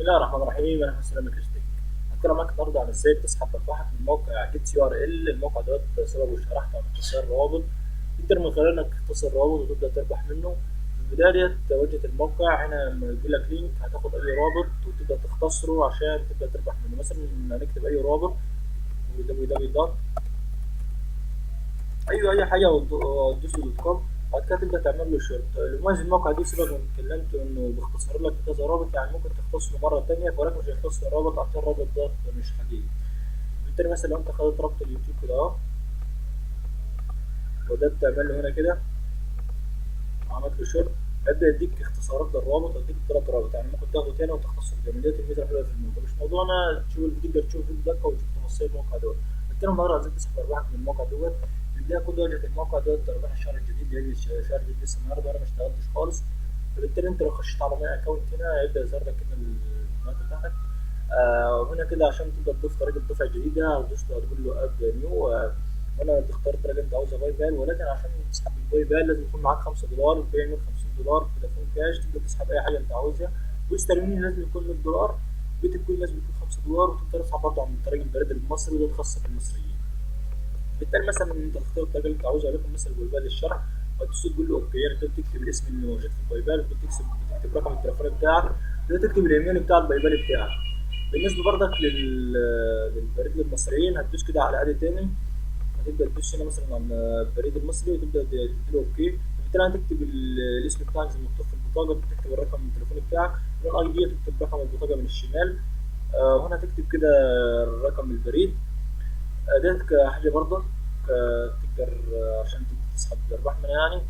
بسم الله الرحمن الرحيم. انا حسين مكشتك. هتكلم معاك النهارده عن ازاي تسحب ارباحك من موقع جيت يو ار ال. الموقع دوت سببه شرحته عن اختصار روابط. تقدر من خلال انك تختصر روابط وتبدا تربح منه. في البدايه ديت واجهه الموقع هنا لما يقول لك لينك هتاخد اي رابط وتبدا تختصره عشان تبدا تربح منه. مثلا هنكتب اي رابط www. ايوه اي حاجه وتدوس دوت كوم. بعد كده تبدا تعمل له شير. المميز الموقع ده سيبك من اتكلمت انه بيختصر لك كذا رابط، يعني ممكن تختصره مره تانية ولكن مش هيختصر الرابط عشان الرابط ده مش حقيقي. بالتالي مثلا لو انت خدت رابط اليوتيوب كده اهو وبدات تعمل له هنا كده وعملت له شير، هيبدا يديك اختصارات للرابط ويديك ثلاث روابط، يعني ممكن تاخده تاني وتختصره تاني. ديت الميزه الحلوه في الموضوع. مش موضوعنا تشوف الفيديو، تقدر تشوف الفيديو ده وتشوف تفاصيل الموقع دوت. بالتالي النهارده عايزين تسحب ارباحك من الموقع دوت. البدايه كل واجهه الموقع دوت ارباح الشهر الجديد، لان الشهر الجديد لسه النهارده وانا ما اشتغلتش خالص. فبالتالي انت لو خشيت على ماي اكونت هنا هيبدا يظهر لك هنا القناه بتاعتك. وهنا كده عشان تقدر تضيف طريقه دفع جديده هتدوس هتقول له اد نيو. وانا تختار الطريقه اللي انت عاوزها باي بال، ولكن عشان تسحب الباي بال لازم يكون معاك $5 وبيعمل $50 فودافون كاش. تقدر تسحب اي حاجه انت عاوزها. والترميم لازم يكون $100. بيتكوين لازم يكون $5. وتقدر تسحب برضه عن طريق البريد المصري وده خاص بالمصريين. بالتالي مثلا انت تختار الطريقه اللي انت عاوزها، ولكن مثلا باي بال للشرح وتدوس تقول له اوكي. يعني تقدر تكتب الاسم اللي موجود في الباي بال، تكتب رقم التليفون بتاعك، تقدر تكتب الايميل بتاع الباي بال بتاعك. بالنسبه برضك للبريد المصريين هتدوس كده على ادي تاني، هتبدا تدوس هنا مثلا على البريد المصري وتبدا تديله اوكي. بالتالي هتكتب الاسم بتاعك زي ما مكتوب في البطاقه، بتكتب الرقم التليفوني بتاعك والاي دي تكتب رقم البطاقه من الشمال. وهنا تكتب كده رقم البريد. ديت حاجه برضه تقدر عشان تقدر تسحب ارباح منها يعني.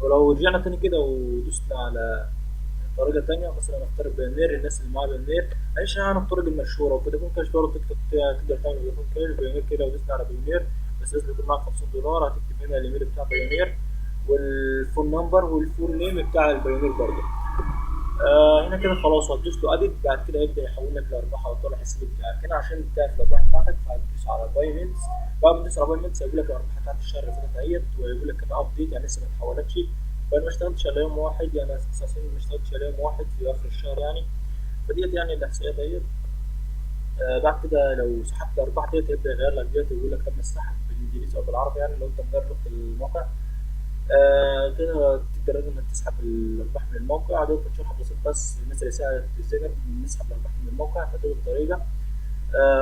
ولو رجعنا تاني كده ودوسنا على طريقة تانية، مثلا اختار بايونير. الناس اللي معاها بايونير معلش يعني الطرق المشهورة وكده يكون كاش برضه تقدر تعمل فودافون كاش بايونير كده ودوسنا على بايونير. بس لازم يكون معاك $50. هتكتب هنا الايميل بتاع بايونير والفون نمبر والفول نيم بتاع البايونير برضه. هنا كده خلاص هتدوس له اديت. بعد كده يبدا يحول لك الارباح او يطلع الحساب بتاعك. هنا عشان تعرف الارباح بتاعتك فهتدوس على بايمنتس. بعد ما تدوس على بايمنتس هيقول لك الارباح بتاعت الشهر اللي فاتت اهيت، ويقول لك هنا ابديت يعني لسه ما اتحولتش. فانا ما اشتغلتش على يوم واحد، يعني اساسا ما اشتغلتش على يوم واحد في اخر الشهر يعني. فديت يعني الاحصائيه ديت. بعد كده لو سحبت الارباح ديت يبدا يغير لك ديت ويقول لك تم السحب بالانجليزي او بالعربي، يعني لو انت مغير لغه الموقع. كده تقدر انك تسحب الارباح من الموقع. ده كان شرح بسيط بس للناس اللي سالت ازاي نسحب الارباح من الموقع، فدي الطريقه.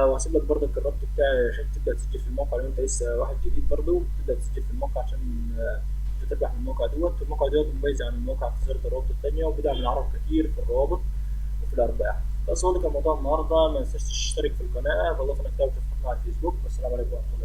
وهسيب لك برضك الرابط بتاعي عشان تبدا تسجل في الموقع لو انت لسه واحد جديد برضه تبدا تسجل في الموقع عشان تربح من الموقع دوت. الموقع دوت مميز عن الموقع في صيغه الروابط التانيه وبدعم العرب كتير في الروابط وفي الارباح. بس هو ده كان موضوع النهارده. ما تنساش تشترك في القناه، بالله انك تتابع صفحتنا على الفيسبوك. والسلام عليكم ورحمه الله.